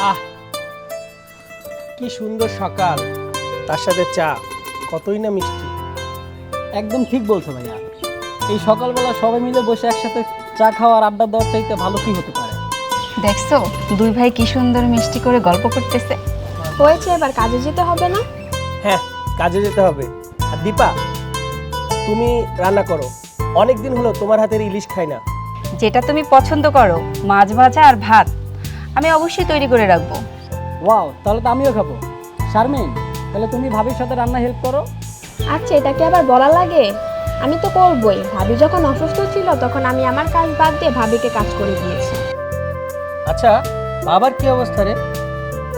আহ, কি সুন্দর সকাল, তার সাথে চা, কতই না মিষ্টি। একদম ঠিক বলছো ভাইয়া। এই সকালবেলা সবাই মিলে বসে একসাথে চা খাওয়ার আড্ডা দেওয়ার চাইতে ভালো কি হতে পারে। দেখছো দুই ভাই কি সুন্দর মিষ্টি করে গল্প করতেছে। হয়েছে, এবার কাজে যেতে হবে না? হ্যাঁ, কাজে যেতে হবে। আর দীপা, তুমি রান্না করো, অনেক দিন হলো তোমার হাতের ইলিশ খাই না। যেটা তুমি পছন্দ করো, মাছ ভাজা আর ভাত, আমি অবশ্যই তৈরি করে রাখবো। ওয়াও, তাহলে তো আমিও খাবো। শারমিন, তাহলে তুমি ভাবির সাথে রান্না হেল্প করো। আচ্ছা, এটা কি আবার বলা লাগে? আমি তো করবই। ভাবি যখন অসুস্থ ছিল তখন আমি আমার কাজ বাদ দিয়ে ভাবিকে কাজ করে দিয়েছি। আচ্ছা, বাবার কি অবস্থা রে?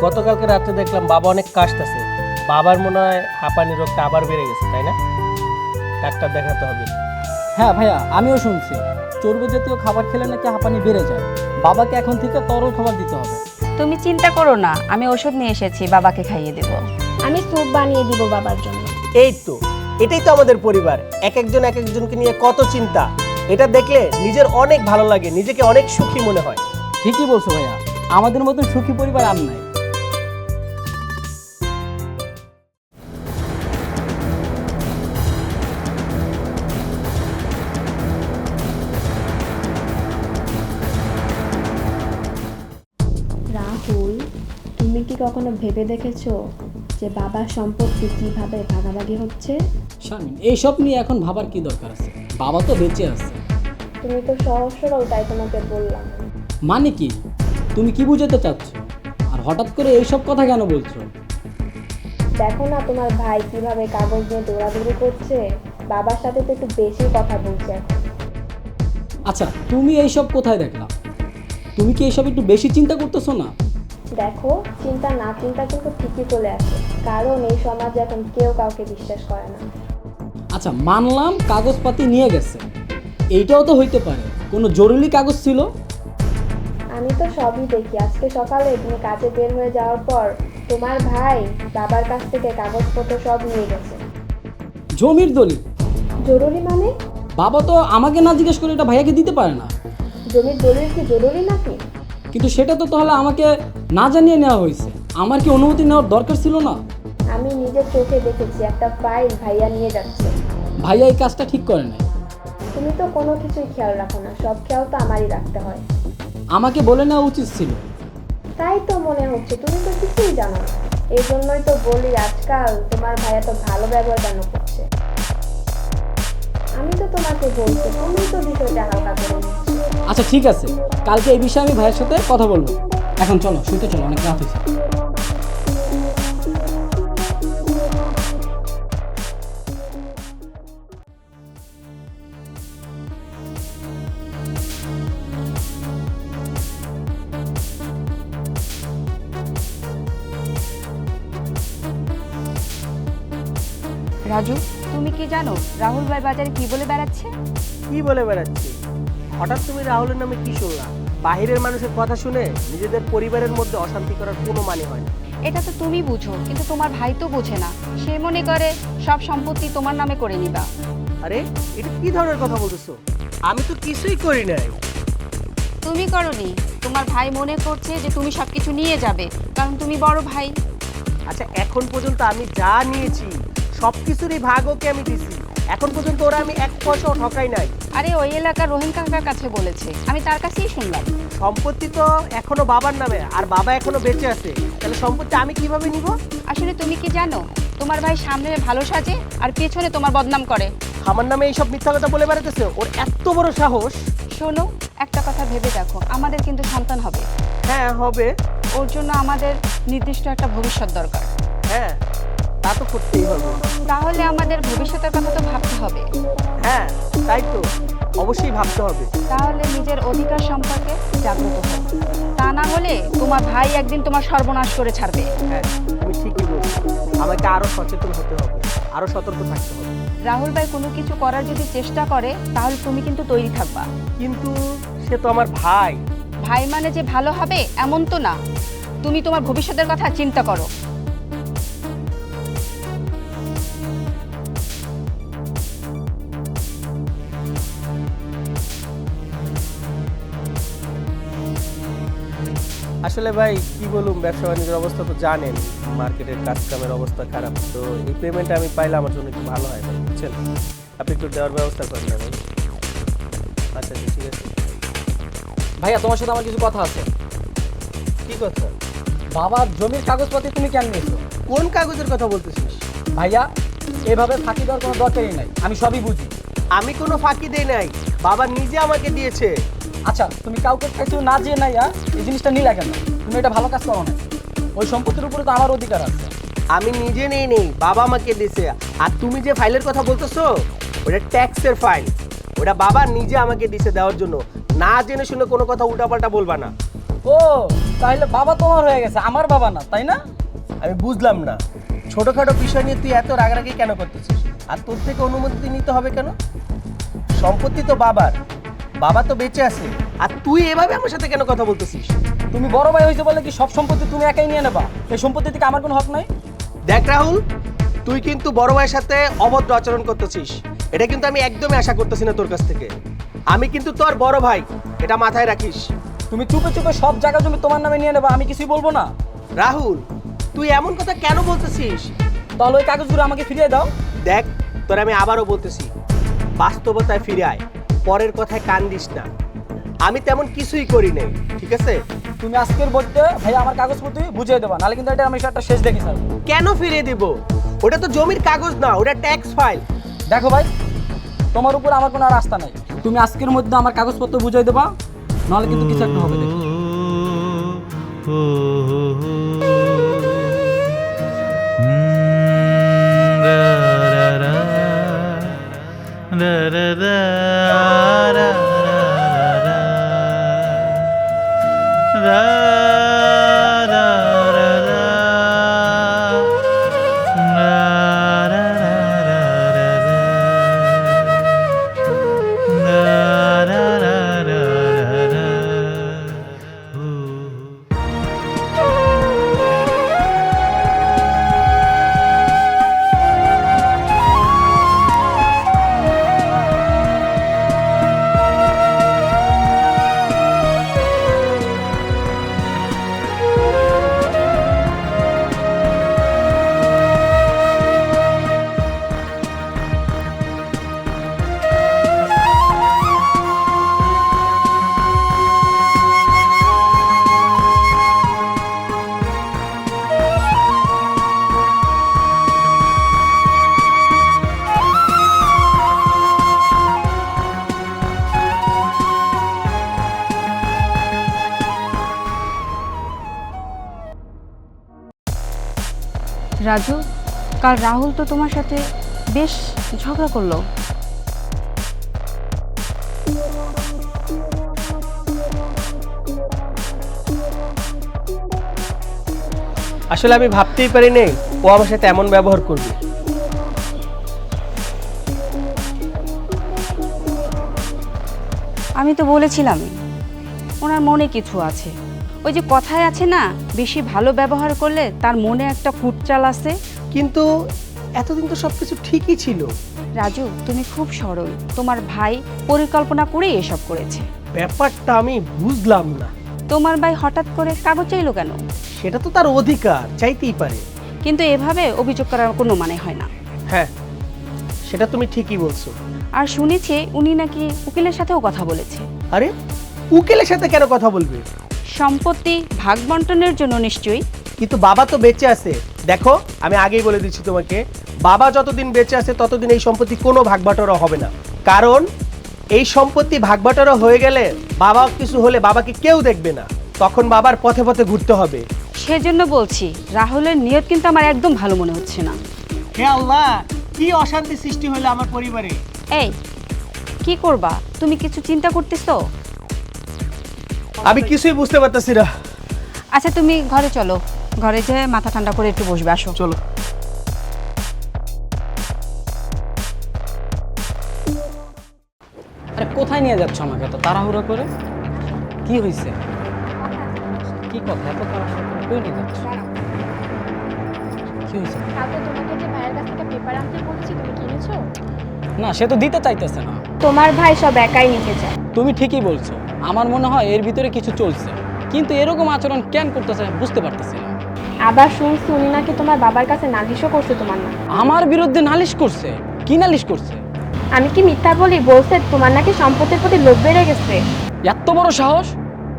গতকালকে রাত্রে দেখলাম বাবা অনেক কাশতেছে। বাবার মনে হয় হাঁপানি রোগটা আবার বেড়ে গেছে, তাই না? ডাক্তার দেখাতে হবে। হ্যাঁ ভাইয়া, আমিও শুনছি চর্বি জাতীয় খাবার খেলে নাকি হাঁপানি বেড়ে যায়। বাবাকে এখন থেকে তরল খাবার দিতে হবে। তুমি চিন্তা করো না, আমি ওষুধ নিয়ে এসেছি, বাবাকে খাইয়ে দেব। আমি স্যুপ বানিয়ে দিব বাবার জন্য। এই তো, এটাই তো আমাদের পরিবার। এক একজন এক একজনকে নিয়ে কত চিন্তা। এটা দেখলে নিজের অনেক ভালো লাগে, নিজেকে অনেক সুখী মনে হয়। ঠিকই বলছো ভাইয়া, আমাদের মতন সুখী পরিবার আর নাই। রাহুল, তুমি কি কখনো ভেবে দেখেছো যে বাবার সম্পত্তি কিভাবে ভাগাভাগি হচ্ছে? শারমিন, এইসব নিয়ে এখন ভাবার কি দরকার আছে? বাবা তো বেঁচে আছে। তুমি তো সহজ সরল, তাই তোমাকে বললাম। মানে কি? তুমি কি বুঝাতে চাচ্ছ? আর হঠাৎ করে এইসব কথা কেন বলছো? দেখো না তোমার ভাই কিভাবে কাগজ নিয়ে দৌড়াদৌড়ি করছে। বাবার সাথে তো একটু বেশি কথা বলছে এখন। আচ্ছা, তুমি এইসব কোথায় দেখলা? তুমি কি এইসব একটু বেশি চিন্তা করতেছো না? দেখো, চিন্তা না চিন্তা কিন্তু ঠিকই চলে আসে, কারণ এই সমাজে এখন কেউ কাউকে বিশ্বাস করে না। আচ্ছা, মানলাম কাগজপাতি নিয়ে গেছে, এইটাও তো হইতে পারে কোনো জরুরি কাগজ ছিল। আমি তো সবই দেখি। আজকে সকালে তুমি কাজে বের হয়ে যাওয়ার পর তোমার ভাই বাবার কাছ থেকে কাগজপত্র সব নিয়ে গেছে। জমির দলিল? জরুরি মানে? বাবা তো আমাকে না জিজ্ঞেস করে এটা ভাইয়াকে দিতে পারে না। জমির দলিল কি জরুরি নাকি? কিন্তু সেটা তো তাহলে আমাকে না জানিয়ে নেওয়া হয়েছে। আমার কি অনুমতি নেওয়ার দরকার ছিল না? আমি নিজের চোখে দেখেছি একটা ফাইল ভাইয়া নিয়ে যাচ্ছে। ভাইয়া এই কাজটা ঠিক করে নাই। তুমি তো কোনো কিছুই খেয়াল রাখো না, সব খেয়াল তো আমারই রাখতে হয়। আমাকে বলে নেওয়া উচিত ছিল। তাই তো মনে হচ্ছে তুমি তো কিছুই জানো না। এই জন্যই তো বলি আজকাল তোমার ভাইয়া তো ভালো ব্যবহার কেন করছে। আমি তো তোমাকে বলছি, তুমি তো বিষয়টা হালকা করে নিচ্ছ। আচ্ছা ঠিক আছে, কালকে এই বিষয়ে আমি ভাইয়ের সাথে কথা বলবো। এখন চলো, শুতে চলো, অনেক রাত হয়েছে। রাজু, তুমি কি জানো রাহুল ভাই বাজারে কি বলে বেড়াচ্ছে? কি বলে বেড়াচ্ছি? হঠাৎ তুমি রাহুলের নামে কি শুনলা? বাহিরের মানুষের কথা শুনে নিজেদের পরিবারের মধ্যে অশান্তি করার কোনো মানে হয় না। এটা তো তুমি বুঝো, কিন্তু তোমার ভাই তো বোঝে না। সে মনে করে সব সম্পত্তি তোমার নামে করে নিবা। আরে, এটা কি ধরনের কথা বলতেছো? আমি তো কিছুই করি নাই। তুমি করনি, তোমার ভাই মনে করছে যে তুমি সবকিছু নিয়ে যাবে, কারণ তুমি বড় ভাই। আচ্ছা, এখন পর্যন্ত আমি যা নিয়েছি সব কিছুরই ভাগ ওকে আমি দিছি। এখন পর্যন্ত ওরা আমি এক পয়সাও ঠকাই নাই। আরে ওই এলাকার রহিম কাকার কাছে বলেছে, আমি তার কাছেই শুনলাম। সম্পত্তি তো এখনো বাবার নামে, আর বাবা এখনো বেঁচে আছে। তাহলে সম্পত্তি আমি কিভাবে নিব? আসলে তুমি কি জানো, তোমার ভাই সামনে ভালো সাজে আর পেছনে তোমার বদনাম করে। আমার নামে এইসব মিথ্যা কথা বলে বেড়াতেছে, ওর এত বড় সাহস! শোনো, একটা কথা ভেবে দেখো, আমাদের কিন্তু সন্তান হবে। হ্যাঁ, হবে। ওর জন্য আমাদের নির্দিষ্ট একটা ভবিষ্যৎ দরকার। হ্যাঁ, তা তো করতেই হবে। তাহলে আমাদের ভবিষ্যতের কথা তো ভাবতে হবে। হ্যাঁ, তাই তো, অবশ্যই ভাবতে হবে। তাহলে নিজের অধিকার সম্পর্কে জাগ্রত হও, তা না হলে তোমার ভাই একদিন তোমার সর্বনাশ করে ছাড়বে। হ্যাঁ, তুমি ঠিকই বলছো। আমাকে আরো সচেতন হতে হবে, আরো সতর্ক থাকতে হবে। রাহুল ভাই কোনো কিছু করার যদি চেষ্টা করে, তাহলে তুমি কিন্তু তৈরি থাকবা। কিন্তু সে তো আমার ভাই। ভাই মানে যে ভালো হবে এমন তো না। তুমি তোমার ভবিষ্যতের কথা চিন্তা করো। আসলে ভাই কি বলুম, ব্যবসা বাণিজ্যের অবস্থা তো জানেন, মার্কেটের কাজ কামের অবস্থা খারাপ। তো এই পেমেন্টটা আমি পাইলে আমার জন্য একটু ভালো হয় ভাই, বুঝছেন? আপনি একটু দেওয়ার ব্যবস্থা করেন না ভাই। আচ্ছা আচ্ছা, ঠিক আছে। ভাইয়া তোমার সাথে আমার কিছু কথা আছে। কি কথা? বাবার জমির কাগজপত্র তুমি কেন নিয়েছো? কোন কাগজের কথা বলতেছিস? ভাইয়া এভাবে ফাঁকি দেওয়ার কোনো দরকারই নাই, আমি সবই বুঝি। আমি কোনো ফাঁকি দেই নাই, বাবা নিজে আমাকে দিয়েছে। আচ্ছা তুমি কাউকে কিছু না যে নাই এই জিনিসটা নিলে কেন? তুমি এটা ভালো কাজ করো না। ওই সম্পত্তির উপরে তো আমার অধিকার আছে। আমি নিজে নেই, বাবা আমাকে দিয়েছে। আর তুমি যে ফাইলের কথা বলতেছো ওটা ট্যাক্সের ফাইল, ওটা বাবা নিজে আমাকে দিয়েছে দেওয়ার জন্য। না জেনে শুনে কোনো কথা উল্টাপাল্টা বলবা না। ও তাহলে বাবা তোমার হয়ে গেছে, আমার বাবা না, তাই না? আমি বুঝলাম না, ছোটখাটো বিষয় নিয়ে তুই এত রাগারাগি কেন করতেছিস? আর তোর থেকে অনুমতি নিতে হবে কেন? সম্পত্তি তো বাবার, বাবা তো বেঁচে আছে। আর তুই এভাবে আমার সাথে কেন কথা বলতেছিস? তুমি বড় ভাই হয়েছে বলে কি সব সম্পত্তি তুমি একাই নিয়ে নেবা? এই সম্পত্তি থেকে আমার কোনো হক নাই। দেখ রাহুল, তুই কিন্তু বড় ভাইয়ের সাথে অভদ্র আচরণ করতেছিস। এটা কিন্তু আমি একদমই আশা করতেছি না তোর কাছ থেকে। আমি কিন্তু তোর বড় ভাই, এটা মাথায় রাখিস। তুমি চুপে চুপে সব জায়গা জমি তোমার নামে নিয়ে নেবা, আমি কিছুই বলবো না। রাহুল, তুই এমন কথা কেন বলতেছিস? তাহলে ওই কাগজগুলো আমাকে ফিরিয়ে দাও। দেখ, তোর আমি আবারও বলতেছি, বাস্তবতায় ফিরে আয়, পরের কথায় কান দিস না। আমি তেমন কিছুই করি নাই, ঠিক আছে? তুমি আজকের বলতে ভাইয়া আমার কাগজপত্র বুঝিয়ে দেবা, নাহলে কিন্তু এটা আমি একটা শেষ দেখি স্যার। কেন ফিরিয়ে দেব? ওটা তো জমির কাগজ না, ওটা ট্যাক্স ফাইল। দেখো ভাই, তোমার উপর আমার কোনো আর আস্থা নাই। তুমি আজকের মধ্যে আমার কাগজপত্র বুঝিয়ে দেবা, নাহলে কিন্তু কিছু একটা হবে। দেখো রাজু, কাল রাহুল তো তোমার সাথে বেশ ঝগড়া করলো। আসলে আমি ভাবতেই পারি নাই ও আমার সাথে এমন ব্যবহার করবে। আমি তো বলেছিলাম ওনার মনে কিছু আছে। ওই যে কথায় আছে না, বেশি ভালো ব্যবহার করলে তার মনে একটা ফুটচাল আছে। কিন্তু এতদিন তো সবকিছু ঠিকই ছিল। রাজু, তুমি খুব সরল। তোমার ভাই পরিকল্পনা করে এসব করেছে। ব্যাপারটা আমি বুঝলাম না। তোমার ভাই হঠাৎ করে কাগজ চাইলো কেন? সেটা তো তার অধিকার, চাইতেই পারে। কিন্তু এভাবে অভিযোগ করার কোনো মানে হয় না। হ্যাঁ, সেটা তুমি ঠিকই বলছো। আর শুনেছি উনি নাকি উকিলের সাথেও কথা বলেছে। আরে, উকিলের সাথে কেন কথা বলবে? সম্পত্তি ভাগ বন্টনের জন্য নিশ্চয়ই। কিন্তু বাবা তো বেঁচে আছে। দেখো, আমি আগেই বলে দিচ্ছি তোমাকে, বাবা যতদিন বেঁচে আছে ততদিন এই সম্পত্তি কোনো ভাগবাটোয়ারা হবে না। কারণ এই সম্পত্তি ভাগবাটোয়ারা হয়ে গেলে বাবা কিছু হলে বাবাকে কেউ দেখবে না, তখন বাবার পথে পথে ঘুরতে হবে। সেজন্য বলছি, রাহুলের নিয়ত কিন্তু আমার একদম ভালো মনে হচ্ছে না। হে আল্লাহ, কি অশান্তি সৃষ্টি হলো আমার পরিবারে। এই কি করবা? তুমি কিছু চিন্তা করতেছো? আমি কিছুই বুঝতে পারতেছি না। আচ্ছা তুমি ঘরে চলো, ঘরে যেয়ে মাথা ঠান্ডা করে একটু বসবে। আসো। চলো। আরে কোথায় নিয়ে যাচ্ছ আমাকে এত তাড়াহুড়ো করে? কি হয়েছে? কি কথা এত তাড়াহুড়ো করে কই নিয়ে যাচ্ছ? কি হয়েছে? কালকে তোমাকে যে ভাইয়ের কাছ থেকে পেপার আনতে বলেছি, তুমি কিনেছো? না, সে তো দিতে চাইতেছে না। তোমার ভাই সব একাই নিতে চায়। তুমি ঠিকই বলছো, আমার মনে হয় এর ভিতরে কিছু চলছে। কি কিন্তু এরকম আচরণ কেন করতেছে বুঝতে পারতেছি না। আবার শুনছি উনি নাকি তোমার বাবার কাছে নালিশও করছে তোমার না। আমার বিরুদ্ধে নালিশ করছে? কি নালিশ করছে? আমি কি মিথ্যা বলি? বলছে তোমার নাকি সম্পত্তির প্রতি লোভ বেড়ে গেছে। এত বড় সাহস!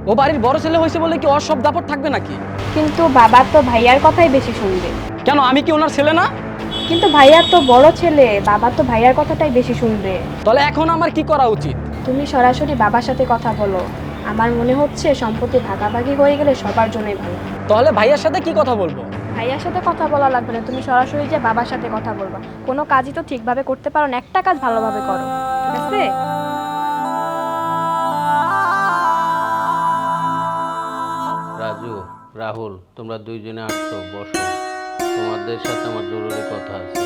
ও বাড়ির বড় ছেলে হয়েছে বলে কি ওর সব দাপট থাকবে নাকি? কিন্তু বাবা তো ভাইয়ার কথাই বেশি শুনবে। কেন, আমি কি ওনার ছেলে না? কিন্তু ভাইয়া তো বড় ছেলে, বাবা তো ভাইয়ার কথাটাই বেশি শুনবে। তাহলে এখন আমার কি করা উচিত? তুমি সরাসরি বাবার সাথে কথা বলো। আমার মনে হচ্ছে সম্পত্তি ভাগাভাগি হয়ে গেলে সবার জন্যই ভালো। তাহলে ভাইয়ার সাথে কি কথা বলবো? ভাইয়ার সাথে কথা বলা লাগবে না, তুমি সরাসরি যে বাবার সাথে কথা বলবা। কোনো কাজই তো ঠিকভাবে করতে পারো না, একটা কাজ ভালোভাবে করো, ঠিক আছে? রাজু, রাহুল, তোমরা দুইজনে আসছো, বসো। তোমাদের সাথে আমার জরুরি কথা আছে।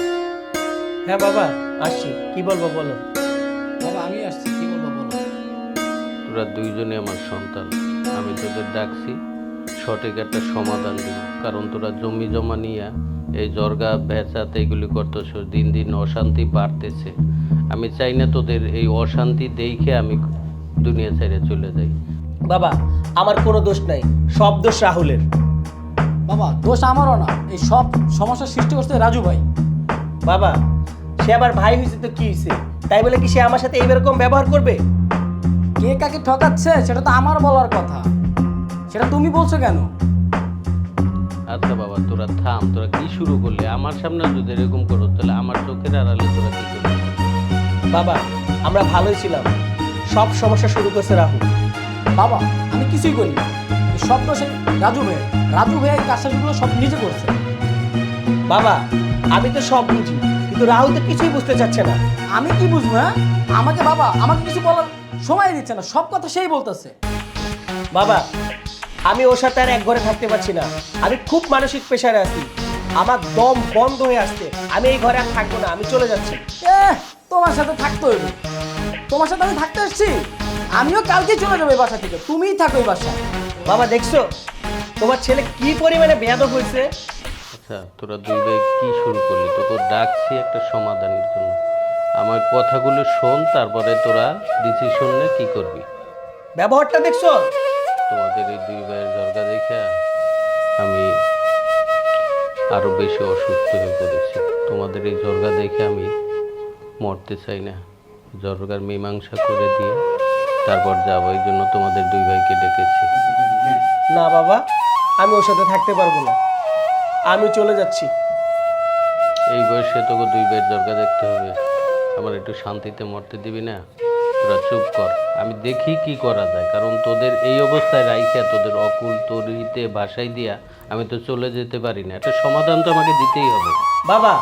হ্যাঁ বাবা, আসছি। কি বলবো বলো। বাবা আমি আসছি, কি বলবো বলো। তোরা দুইজনে আমার সন্তান। আমি তোদের ডাকছি সঠিক একটা সমাধান দিব, কারণ তোরা জমি জমা নিয়ে এই জর্গা ভেচাতে এগুলি করতেছ, দিন দিন অশান্তি বাড়তেছে। আমি চাই না তোদের এই অশান্তি দেখে আমি দুনিয়া ছেড়ে চলে যাই। বাবা, আমার কোনো দোষ নাই, সব দোষ রাহুলের। বাবা দোষ আমারও না, এই সব সমস্যার সৃষ্টি করছে রাজু ভাই। বাবা, সে আবার ভাই হয়েছে তো কি হয়েছে? তাই বলে কি সে আমার সাথে এইরকম ব্যবহার করবে? কে কাকে ঠকাচ্ছে সেটা তো আমার বলার কথা, সেটা তুমি বলছো কেন? আচ্ছা বাবা, তোরা থাম। তোরা কি শুরু করলে? আমার সামনে যদি এরকম করো তাহলে আমার চোখের আড়ালে তোরা কি করবি? বাবা, আমরা ভালোই ছিলাম, সব সমস্যা শুরু করছে রাহুল। বাবা আমি কিছুই করি না, এই সব দোষে রাজু ভাই। রাজু ভাই এই কাজগুলো সব নিজে করছে। বাবা, আমি তো সব বুঝি, কিন্তু রাহুল তো কিছুই বুঝতে চাচ্ছে না। আমি কি বুঝবো? হ্যাঁ, আমাকে কিছু বলার সময় দিচ্ছে না, সব কথা সেই বলতেছে। বাবা, আমি ওর সাথে আর এক ঘরে থাকতে পারছি না। আমি খুব মানসিক প্রেশারে আছি, আমার দম বন্ধ হয়ে আসছে। আমি এই ঘরে আর থাকবো না, আমি চলে যাচ্ছি। তোমার সাথে থাকতে হইবে? তোমার সাথে আমি থাকতে আসছি? আমিও কালকে চলে যাবো এই বাসা থেকে, তুমিই থাকো এই বাসায়। বাবা দেখছো তোমার ছেলে কি পরিমাণে বেয়াদব হয়েছে? আচ্ছা, তোরা দুই ভাই কি শুরু করলি? তোকে ডাকছি একটা সমাধানের জন্য। আমার কথাগুলো শোন, তারপরে তোরা ডিসিশন নে কি করবি। ব্যবহারটা দেখছো? তোমাদের এই দুই ভাইয়ের জর্গা দেখে আমি আরো বেশি অসুস্থ হয়ে পড়েছি। তোমাদের এই জর্গা দেখে আমি মরতে চাই না। জর্গার মীমাংসা করে দিয়ে তারপর যাবো, এই জন্য তোমাদের দুই ভাইকে ডেকেছি। না বাবা, আমি ওর সাথে থাকতে পারবো না, আমি চলে যাচ্ছি। এই বয়সে তোকে দুই ভাইয়ের জর্গা দেখতে হবে? আমার একটু শান্তিতে মরতে দিবি না? তোরা চুপ কর, আমি দেখি কি করা যায়। কারণ তোদের এই অবস্থায় রাইখা তোদের অকুল তরিতে বাসায় দিয়া আমি তো চলে যেতে পারি না। একটা সমাধান তো আমাকে দিতেই হবে। বাবা,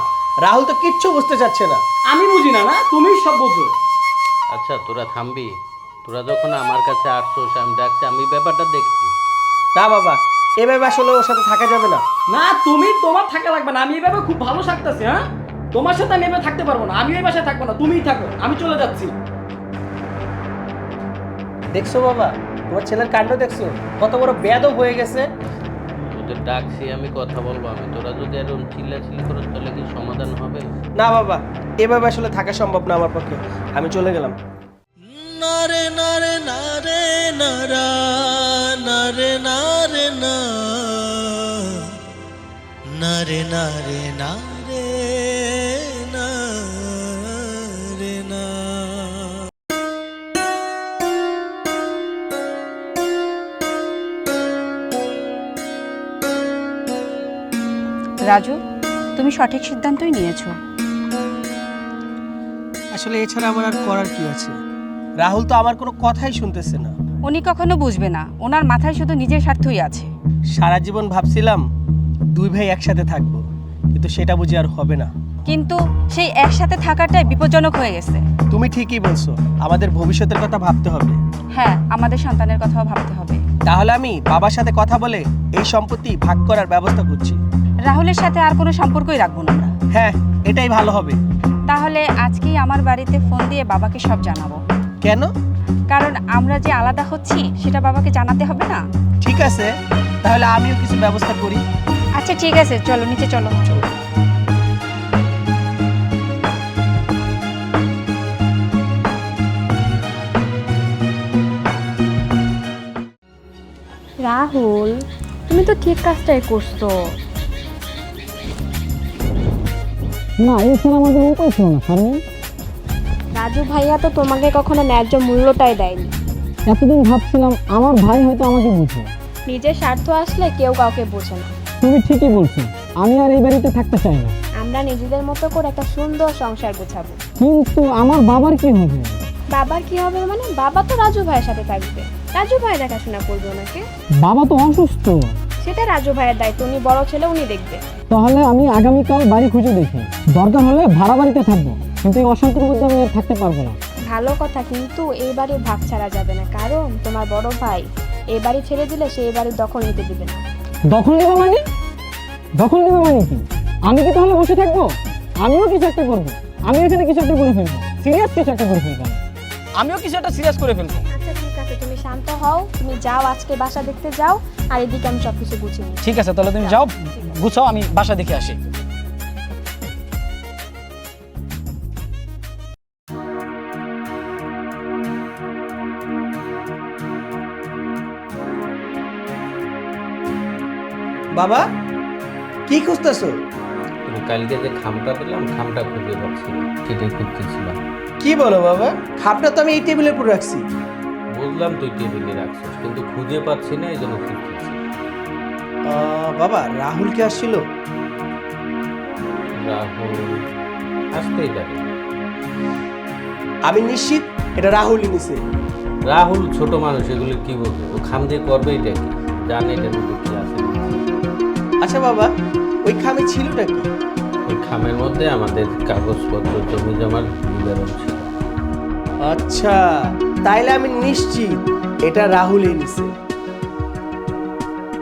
রাহুল তো কিচ্ছু বুঝতে চাচ্ছে না। আমি বুঝি না, না তুমিই সব বুঝো। আচ্ছা তোরা থামবি? তোরা যখন আমার কাছে আসছোস, আমি ডাকছি, আমি ব্যাপারটা দেখছি। না বাবা, এভাবে আসলে ওর সাথে থাকা যাবে না। না তোমার থাকা লাগবে না, আমি এইভাবে খুব ভালো থাকতেছি। হ্যাঁ, তোমার সাথে আমি এভাবে থাকতে পারবো না, আমি এই বাসায় থাকবো না, তুমিই থাকো, আমি চলে যাচ্ছি। দেখছো বাবা, তোমার ছেলের কাণ্ড দেখছো, কত বড় বেয়াদব হয়ে গেছে। তোদের ডাকছি, আমি কথা বলবো। আমি তোরা যদি এরকম চিল্লাচিল্লি করো তাহলে কি সমাধান হবে? না বাবা, এভাবে আসলে থাকা সম্ভব না আমার পক্ষে, আমি চলে গেলাম। নারে নারে নারে নারা নারে নারে না নারে নারে নারে নারে না। রাজু, তুমি সঠিক সিদ্ধান্তই নিয়েছো। আসলে এছাড়া আমার আর করার কি আছে? রাহুল তো আমার কোনো কথাই শুনতেছে না। উনি কখনো বুঝবে না, ওনার মাথায় শুধু নিজের স্বার্থই আছে। সারা জীবন ভাবছিলাম দুই ভাই একসাথে থাকবো, কিন্তু সেটা বুঝি আর হবে না। কিন্তু সেই একসাথে থাকাটাই বিপজ্জনক হয়ে গেছে। তুমি ঠিকই বলছো, আমাদের ভবিষ্যতের কথা ভাবতে হবে। হ্যাঁ, আমাদের সন্তানের কথাও ভাবতে হবে। তাহলে আমি বাবার সাথে কথা বলে এই সম্পত্তি ভাগ করার ব্যবস্থা করছি। রাহুলের সাথে আর কোনো সম্পর্কই রাখবো না আমরা। হ্যাঁ, এটাই ভালো হবে। তাহলে আজকেই আমার বাড়িতে ফোন দিয়ে বাবাকে সব জানাবো। কেন? কারণ আমরা যে আলাদা হচ্ছি সেটা বাবাকে জানাতে হবে না? ঠিক আছে, তাহলে আমিও কিছু ব্যবস্থা করি। আচ্ছা ঠিক আছে, চলো নিচে চলো। রাহুল, তুমি তো ঠিক কাজটাই করছো। না এছাড়া আমাদের উপায় ছিল না শারমিন। রাজু ভাইয়া তো তোমাকে কখনো ন্যায্য মূল্যটাই দেয়নি। এতদিন ভাবছিলাম আমার ভাই হয়তো আমাকে বুঝে। নিজের স্বার্থ আসলে কেউ কাউকে বোঝে না। তুমি ঠিকই বলছো, আমি আর এই বাড়িতে থাকতে চাই না। আমরা নিজেদের মতো করে একটা সুন্দর সংসার গোছাবো। কিন্তু আমার বাবার কি হবে? বাবার কি হবে মানে? বাবা তো রাজু ভাইয়ের সাথে থাকবে, রাজু ভাই দেখাশোনা করবে ওনাকে। বাবা তো অসুস্থ। সেটা রাজু ভাইয়ের দায়িত্ব, উনি বড় ছেলে, উনি দেখবে। তাহলে আমি আগামীকাল বাড়ি খুঁজে দেখি, দরকার হলে ভাড়া বাড়িতে থাকবো, কিন্তু এই অশান্তির মধ্যে আমি আর থাকতে পারবো না। ভালো কথা, কিন্তু এই বাড়ির ভাগ ছাড়া যাবে না, কারণ তোমার বড় ভাই এই বাড়ি ছেড়ে দিলে সেই বাড়ির দখল নিতে দিবে না। দখল নেবে মানে? দখল নেবে মানে কি? আমি কি তাহলে বসে থাকবো? আমিও কিছু একটা করবো, আমি এখানে কিছু একটা করে ফেলবো, সিরিয়াস কিছু একটা করে ফেলবো। আমিও কিছু একটা সিরিয়াস করে ফেলবো। আচ্ছা ঠিক আছে, তুমি শান্ত হও, তুমি যাও আজকে বাসা দেখতে যাও, আর এদিকে আমি সবকিছু গুছিয়ে নিই। ঠিক আছে, তাহলে তুমি যাও, গুছাও, আমি বাসা দেখে আসি। বাবা কি খুঁজতেছো? তুমি কালকে যে খামটা দিলাম, খামটা খুঁজে পাচ্ছি না, সেটাই খুঁজতেছিলাম। কি বলো বাবা? খাপটা তো আমি এই টেবিলের উপর রাখছি। বুঝলাম তুই টেবিলে রাখছিস, কিন্তু খুঁজে পাচ্ছি না, এই জন্য খুঁজতেছি। বাবা রাহুল কি আসছিল? রাহুল আসতেই পারে। আমি নিশ্চিত এটা রাহুলই নিছে। রাহুল ছোট মানুষ, এগুলো কি বলবো, ও খাম দিয়ে করবে এটা কি জানে এটার মধ্যে কি আছে। আচ্ছা বাবা, ওই খামে ছিলটা কি? ওই খামের মধ্যে আমাদের কাগজপত্র, জমি জমার বিবরণ ছিল। আচ্ছা, তাইলে আমি নিশ্চিত এটা রাহুলই নিছে।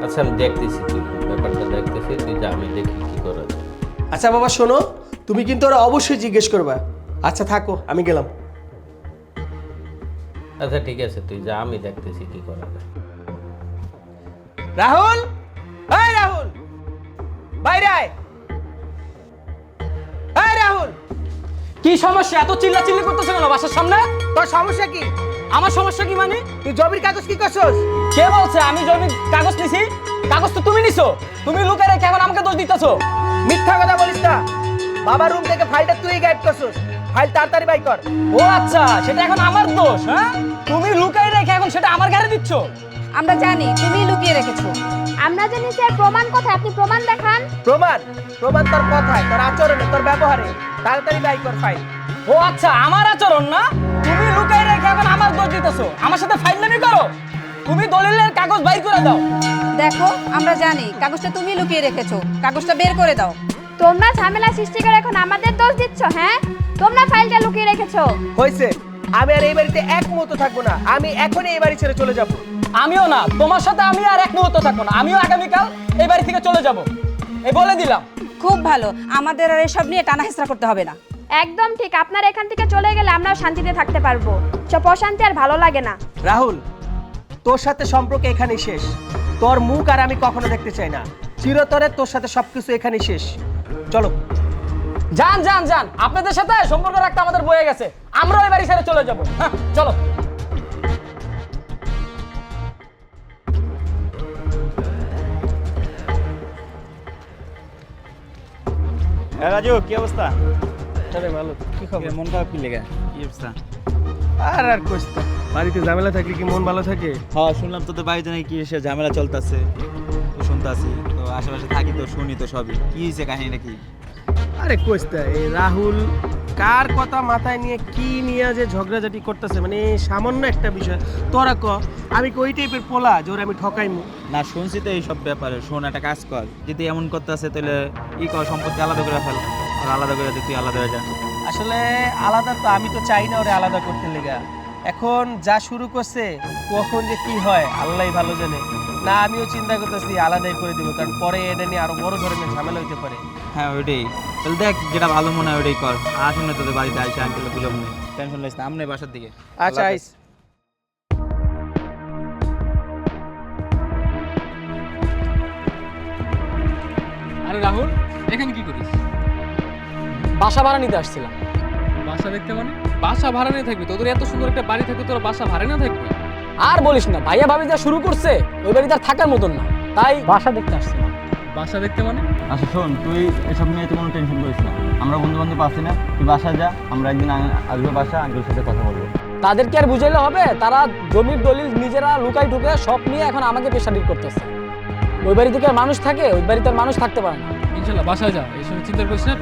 আচ্ছা আমি দেখতেছি, তুই ব্যাপারটা দেখতেছি, তুই যা, আমি দেখি কি করা যায়। আচ্ছা বাবা শোনো, তুমি কিন্তু ওরা অবশ্যই জিজ্ঞেস করবা। আচ্ছা থাকো, আমি গেলাম। আচ্ছা ঠিক আছে, তুই যা, আমি দেখতেছি কি করা যায়। রাহুল, এই রাহুল, বাইরে আয়। এই রাহুল, কি সমস্যা? এত চিল্লাচিল্লি করতেছ কেন বাসার সামনে? তোর সমস্যা কি? আমার সমস্যা কি মানে? তুই জমির কাগজ কি করছস? কে বলছে আমি জমির কাগজ নিছি? কাগজ তো তুমি নিছো, তুমি লুকায় রেখে এখন আমাকে দোষ দিতেছো। মিথ্যা কথা বলিস না। বাবার রুম থেকে ফাইলটা তুই গায়েব করছস। ফাইল তাড়াতাড়ি বাই কর। ও আচ্ছা, সেটা এখন আমার দোষ? হ্যাঁ, তুমি লুকায় রেখে এখন সেটা আমার ঘাড়ে দিচ্ছ। আমরা জানি তুমি লুকিয়ে রেখেছো। আমরা জানি স্যার, প্রমাণ কোথায়? আপনি প্রমাণ দেখান। প্রমাণ? প্রমাণ তোর কথায়, তোর আচরণে, তোর ব্যবহারে। তাড়াতাড়ি বাই কর ফাইল। ও আচ্ছা, আমার আচরণ না? তুমি লুকায় রেখে এখন আমার দোষ দিতেছো, আমার সাথে ফাইজলামি করো। তুমি দলিলের কাগজ বাইর করে দাও। দেখো, আমরা জানি কাগজটা তুমি লুকিয়ে রেখেছো, কাগজটা বের করে দাও। তোমরা ঝামেলা সৃষ্টি করে এখন আমাদের দোষ দিচ্ছ। হ্যাঁ, তোমরা ফাইলটা লুকিয়ে রেখেছো। হয়েছে, আমি আর এই বাড়িতে এক মুহূর্ত থাকবো না। আমি এখনই এই বাড়ি ছেড়ে চলে যাব। আমিও না, তোমার সাথে আমি আর এক মুহূর্ত থাকবো না। আমিও আগামীকাল এই বাড়ি থেকে চলে যাব, এই বলে দিলাম। খুব ভালো, আমাদের আর এসব নিয়ে টানা হেঁচড়া করতে হবে না। একদম ঠিক, আপনারা এখান থেকে চলে গেলে আমরাও শান্তিতে থাকতে পারবো। সব অশান্তি আর ভালো লাগে না। রাহুল, তোর সাথে সম্পর্ক এখানেই শেষ। তোর মুখ আর আমি কখনো দেখতে চাই না। চিরতরে তোর সাথে সবকিছু এখানেই শেষ। চলো। যান যান যান, আপনাদের সাথে সম্পর্ক রাখতে আমাদের বয়ে গেছে। আমরাও এই বাড়ি ছেড়ে চলে যাবো। হ্যাঁ চলো। রাজু কি অবস্থা? আরে ভালো, কি খবর? মন খারাপ কি লেগে? কি অবস্থা? আর কইস না, বাড়িতে ঝামেলা থাকলে কি মন ভালো থাকে? হ্যাঁ শুনলাম তোদের বাড়িতে নাকি কি সে ঝামেলা চলতেছে, তো শুনতাছি, তো আশেপাশে থাকি তো শুনি তো সবই। কি হয়েছে কাহিনীটা কি? আরে কইস না, এই রাহুল কার কথা মাথায় নিয়ে কি নিয়ে যে ঝগড়াঝাটি করতেছে, মানে সামান্য একটা বিষয়। তোরা ক, আমি কি ওই টাইপের পোলা যে ওরে আমি ঠকাইমু? না শুনছি তো এইসব ব্যাপারে। শোন, একটা কাজ কর, যদি এমন করতেছে তাহলে ই কর, সম্পত্তি আলাদা করে ফেল, আর আলাদা করে তুই আলাদা হয়ে যা। আসলে আলাদা তো আমি তো চাই না ওরে আলাদা করতে লেগা। এখন যা শুরু করছে, কখন যে কি হয় আল্লাহই ভালো জানে। না আমিও চিন্তা করতেছি আলাদাই করে দিব, কারণ পরে এটা নিয়ে আরো বড় ধরনের ঝামেলা হইতে পারে। হ্যাঁ ওইটাই, তাহলে দেখ যেটা ভালো মনে হয় ওইটাই কর। আসুন না তোদের বাড়িতে আসে, আঙ্কেল বুঝাব না, টেনশন নিস না, আমনে বাসার দিকে। আচ্ছা আল্লাহ আইস। আরে রাহুল, এখানে কি করিস? বাসা ভাড়া নিতে আসছিলাম। বাসা দেখতে মানে? বাসা ভাড়া নিয়ে থাকবি? তোদের এত সুন্দর একটা বাড়ি থাকবে, তোরা বাসা ভাড়া না থাকবি? আর বলিস না, ভাইয়া ভাবি যা শুরু করছে ওই বাড়িতে আর থাকার মতন না, তাই বাসা দেখতে আসছিলাম। বাসা দেখতে মানে? আচ্ছা শোন, তুই এসব নিয়ে কোনো টেনশন করিস না, আমরা বন্ধু বান্ধব পাচ্ছি না, তুই বাসায় যা, আমরা একদিন আসবো বাসা, আঙ্কেলের সাথে কথা বলবো। তাদেরকে আর বুঝাইলে হবে? তারা জমির দলিল নিজেরা লুকাই ঢুকে সব নিয়ে এখন আমাকে প্রেশারিট করতেছে। ওই বাড়ি থেকে আর মানুষ থাকে? ওই বাড়িতে আর মানুষ থাকতে পারে না। ইনশাল্লাহ বাসায় যা, এইসব চিন্তা করিস না,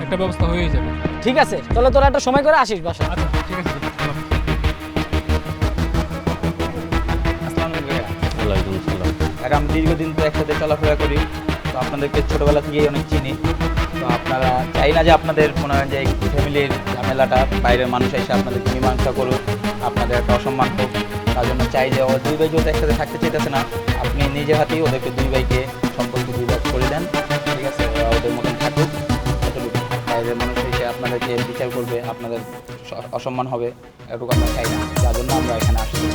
একটা ব্যবস্থা হয়েই যাবে। ঠিক আছে, তাহলে তোরা একটা সময় করে আসিস বাসা। আচ্ছা ঠিক আছে, ভালো। আসসালামু আলাইকুম ভাইয়া। ওয়ালাইকুম সালাম। আর আমরা দীর্ঘদিন তো একসাথে চলাফেরা করি, তো আপনাদেরকে ছোটোবেলা থেকেই অনেক চিনি। তো আপনারা চাই না যে আপনাদের মনে হয় যে এই ফ্যামিলির ঝামেলাটা বাইরের মানুষ এসে আপনাদেরকে মীমাংসা করুক, আপনাদের একটা অসম্মান হোক। তার জন্য চাই যে ওর দুই ভাই যেহেতু একসাথে থাকতে চাইতেছে না, আপনি নিজের হাতেই ওদেরকে দুই ভাইকে সম্পর্কে দুই ভাগ করে দেন, ঠিক আছে? ওরা ওদের মতন থাকুক, এতটুকু। বাইরের মানুষ এসে আপনাদেরকে বিচার করবে, আপনাদের অসম্মান হবে, এটুকু আমরা চাই না। যার জন্য আমরা এখানে আসছি।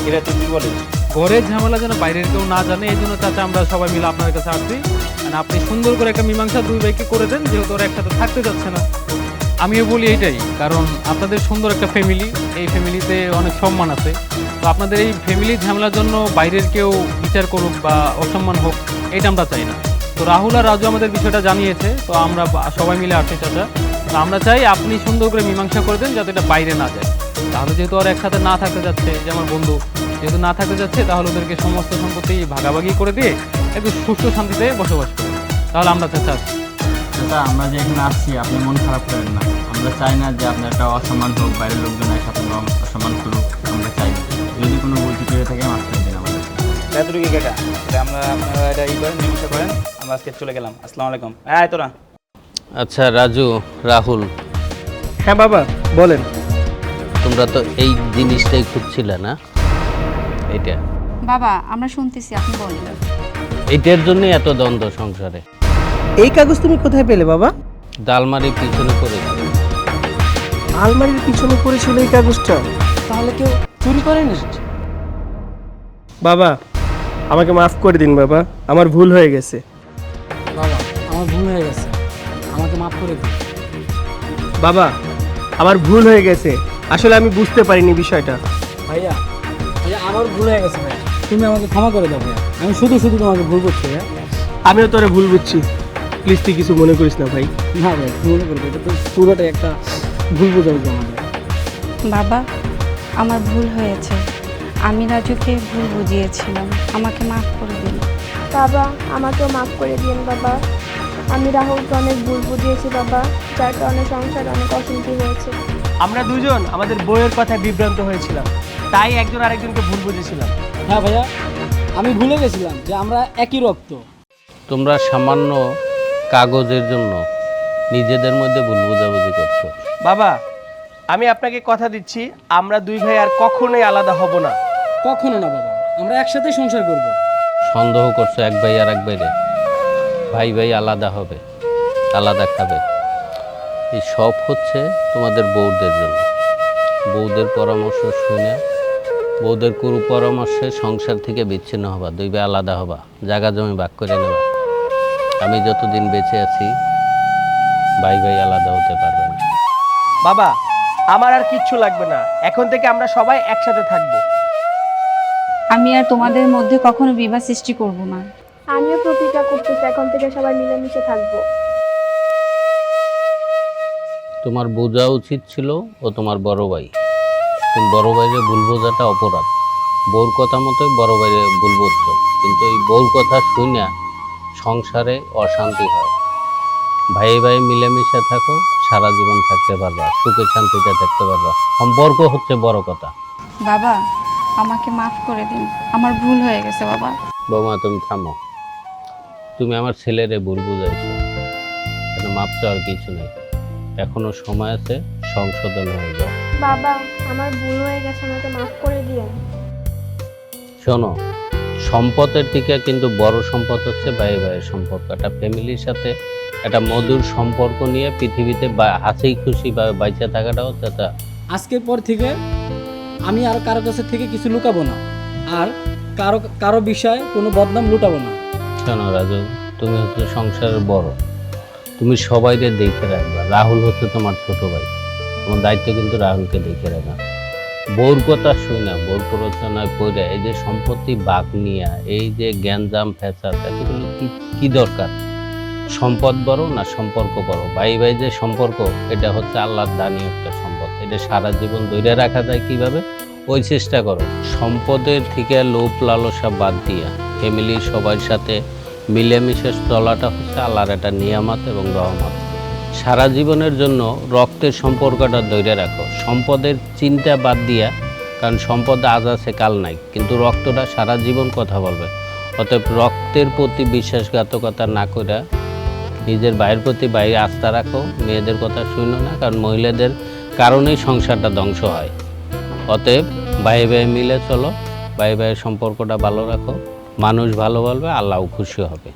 এটা তুই কী বলিস? ঘরের ঝামেলা যেন বাইরের কেউ না জানে, এই জন্য চাচা আমরা সবাই মিলে আপনার কাছে আসছি। মানে আপনি সুন্দর করে একটা মীমাংসা দুই ভাইকে করে দেন, যেহেতু ওরা একসাথে থাকতে যাচ্ছে না। আমিও বলি এইটাই, কারণ আপনাদের সুন্দর একটা ফ্যামিলি, এই ফ্যামিলিতে অনেক সম্মান আছে। তো আপনাদের এই ফ্যামিলির ঝামেলার জন্য বাইরের কেউ বিচার করুক বা অসম্মান হোক, এটা আমরা চাই না। তো রাহুল আর রাজু আমাদের বিষয়টা জানিয়েছে, তো আমরা সবাই মিলে আসছি চাচা। তো আমরা চাই আপনি সুন্দর করে মীমাংসা করে দেন, যাতে এটা বাইরে না যায়। তাহলে যেহেতু ওরা একসাথে না থাকতে যাচ্ছে, যে আমার বন্ধু যেহেতু না থাকতে যাচ্ছে, তাহলে ওদেরকে সমস্ত সম্পত্তি ভাগাভাগি করে দিয়ে একটু সুস্থ শান্তিতে বসবাস করে, তাহলে আমরা চাচা আছি। দাদা, আমরা যে এখানে আসছি আপনি মন খারাপ করেন না, আমরা চাই না যে আপনার একটা অসম্মান হোক, বাইরের লোকজন এসে আপনার অসম্মান করুক, আমরা চাই না। যদি কোনো ভুল করে থাকে মাফ করে দিন আমাদের। এতটুকু কেটা আমরা আপনারা এটা ই করেন, মীমাংসা করেন, আমরা আজকে চলে গেলাম। আসসালামু আলাইকুম। হ্যাঁ তোরা। আচ্ছা রাজু, রাহুল, হ্যাঁ বাবা বলেন। তোমরা তো এই জিনিসটাই খুঁজছিলে না? এটা বাবা আমরা শুনতেছি, আপনি বলেন। এটার জন্যই এত দ্বন্দ্ব সংসারে। এই কাগজ তুমি কোথায় পেলে বাবা? ডালমারির পিছনে পড়েছে। আলমারির পিছনে পড়েছিল এই কাগজটা? তাহলে কেউ চুরি করেনি? বাবা আমাকে মাফ করে দিন বাবা, আমার ভুল হয়ে গেছে। বাবা আমার ভুল হয়ে গেছে, আমাকে মাফ করে দিন। বাবা আমার ভুল হয়ে গেছে, আসলে আমি বুঝতে পারিনি বিষয়টা। ভাইয়া ভাইয়া আমার ভুল হয়ে গেছে ভাইয়া, তুমি আমাকে ক্ষমা করে দাও ভাইয়া, আমি শুধু শুধু তোমাকে ভুল করছি ভাইয়া। আমিও তোরে ভুল বুঝছি, প্লিজ তুই কিছু মনে করিস না ভাই। না ভাই তুমি মনে করবে, এটা তো পুরোটাই একটা ভুল বোঝাবুঝি আমাদের। বাবা আমার ভুল হয়েছে, আমি রাজুকে ভুল বুঝিয়েছিলাম, আমাকে মাফ করে দিন। বাবা আমাকেও মাফ করে দিন বাবা, আমি রাহুলকে অনেক ভুল বুঝিয়েছি বাবা, যার কারণে সংসারে অনেক অশান্তি হয়েছে। আমরা দুজন আমাদের বইয়ের কথায় বিভ্রান্ত হয়েছিলাম, তাই একজন আরেকজনকে ভুল বুঝেছিলাম। হ্যাঁ ভাইয়া আমি ভুলে গেছিলাম যে আমরা একই রক্ত। তোমরা সামান্য কাগজের জন্য নিজেদের মধ্যে ভুল বোঝাবুঝি করছো। বাবা আমি আপনাকে কথা দিচ্ছি, আমরা দুই ভাই আর কখনোই আলাদা হব না। কখনো না বাবা, আমরা একসাথেই সংসার করব। সন্দেহ করছো এক ভাই আর এক ভাইরে? ভাই ভাই আলাদা হবে, আলাদা খাবে। এই সব হচ্ছে তোমাদের বউদের জন্য। বউদের পরামর্শ শুনে, বউদের কুরু পরামর্শে সংসার থেকে বিচ্ছিন্ন হবা, দুই ভাই আলাদা হবা, জায়গা জমি ভাগ করে নেবা। আমি যতদিন বেঁচে আছি ভাই ভাই আলাদা হতে পারবে না। বাবা আমার আর কিচ্ছু লাগবে না, এখন থেকে আমরা সবাই একসাথে থাকবো। আমি আর তোমাদের মধ্যে কখনো বিবাদ সৃষ্টি করব না। আমিও প্রতিজ্ঞা করতেছি এখন থেকে সবাই মিলেমিশে থাকবো। তোমার বোঝা উচিত ছিল ও তোমার বড় ভাই। তুমি বড় ভাইরে ভুল বোঝাটা অপরাধ। বউর কথা মতোই বড় ভাইরে ভুল বুঝছো, কিন্তু এই বউর কথা শুনে সংসারে অশান্তি হয়। ভাই ভাই মিলেমিশে থাকো, সারা জীবন থাকতে পারবা, সুখে শান্তিতে থাকতে পারবা। সম্পর্ক হচ্ছে বড় কথা। বাবা আমাকে মাফ করে দিন, আমার ভুল হয়ে গেছে বাবা। বৌমা তুমি থামো, তুমি আমার ছেলেরে ভুল বুঝাইছো, এটা মাপ চাওয়ার কিছু নেই, এখনো সময় আছে, সংশোধন হয়ে যাও। বাবা আমার ভুল হয়ে গেছে, আমাকে মাফ করে দিন। শোনো, সম্পদের থেকে কিন্তু বড় সম্পদ হচ্ছে ভাই ভাইয়ের সম্পর্ক। একটা ফ্যামিলির সাথে একটা মধুর সম্পর্ক নিয়ে পৃথিবীতে হাসি খুশি বা বাইচে থাকাটা হচ্ছে তা। আজকের পর থেকে আমি আর কারো কাছে থেকে কিছু লুকাবো না, আর কারো বিষয়ে কোনো বদনাম লুটাবো না। শোনো রাজু, তুমি হচ্ছে সংসারের বড়, তুমি সবাইকে দেখে রাখবা। রাহুল হচ্ছে তোমার ছোট ভাই, তোমার দায়িত্ব কিন্তু রাহুলকে দেখে রাখা। বউর কথা শুই না, বউর প্ররোচনায় পড়ে এই যে সম্পত্তি বাঘ নিয়া এই যে গ্যাঞ্জাম ফ্যাচার এতগুলো কি দরকার? সম্পদ বড় না সম্পর্ক বড়? ভাই ভাই যে সম্পর্ক, এটা হচ্ছে আল্লাহর দানীয় একটা সম্পদ। এটা সারা জীবন ধরে রাখা যায় কিভাবে, ওই চেষ্টা করো। সম্পদের থেকে লোভ লালসা বাদ দিয়া ফ্যামিলির সবার সাথে মিলেমিশে চলাটা হচ্ছে আল্লাহর একটা নিয়ামত এবং রহমত। সারা জীবনের জন্য রক্তের সম্পর্কটা ধরে রাখো, সম্পদের চিন্তা বাদ দিয়া, কারণ সম্পদ আজ আছে কাল নাই, কিন্তু রক্তটা সারা জীবন কথা বলবে। অতএব রক্তের প্রতি বিশ্বাসঘাতকতা না করে নিজের ভাইয়ের প্রতি ভাই আস্থা রাখো, মেয়েদের কথা শুনো না, কারণ মহিলাদের কারণেই সংসারটা ধ্বংস হয়। অতএব ভাই ভাই মিলে চলো, ভাই ভাইয়ের সম্পর্কটা ভালো রাখো, মানুষ ভালো বলবে, আল্লাহও খুশি হবে।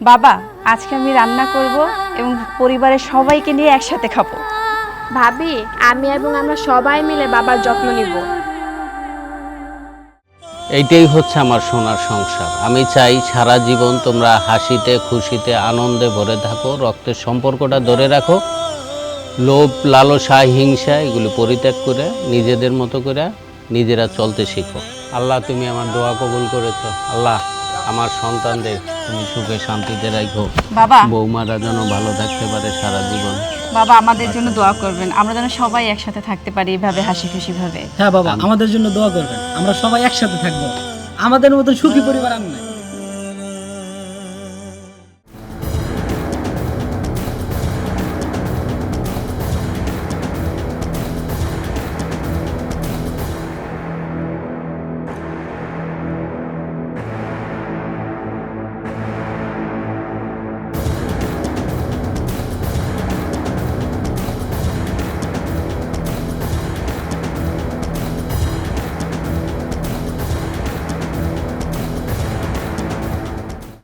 বাবা, আজকে আমি রান্না করব এবং পরিবারের সবাইকে নিয়ে একসাথে খাবো। ভাবি, আমি এবং আমরা সবাই মিলে বাবার যত্ন নিব। এইটাই হচ্ছে আমার সোনার সংসার। আমি চাই সারা জীবন তোমরা হাসিতে খুশিতে আনন্দে ভরে থাকো, রক্তের সম্পর্কটা ধরে রাখো, লোভ লালসা হিংসা এগুলি পরিত্যাগ করে নিজেদের মতো করে নিজেরা চলতে শিখো। আল্লাহ, তুমি আমার দোয়া কবুল করেছো। আল্লাহ, আমার সন্তানদের তুমি সুখে শান্তিতে রাখো। বাবা, বৌমারা যেন ভালো থাকতে পারে সারা জীবন। বাবা আমাদের জন্য দোয়া করবেন, আমরা যেন সবাই একসাথে থাকতে পারি এভাবে হাসি খুশি ভাবে। হ্যাঁ বাবা, আমাদের জন্য দোয়া করবেন, আমরা সবাই একসাথে থাকবো। আমাদের মতো সুখী পরিবার আর নাই।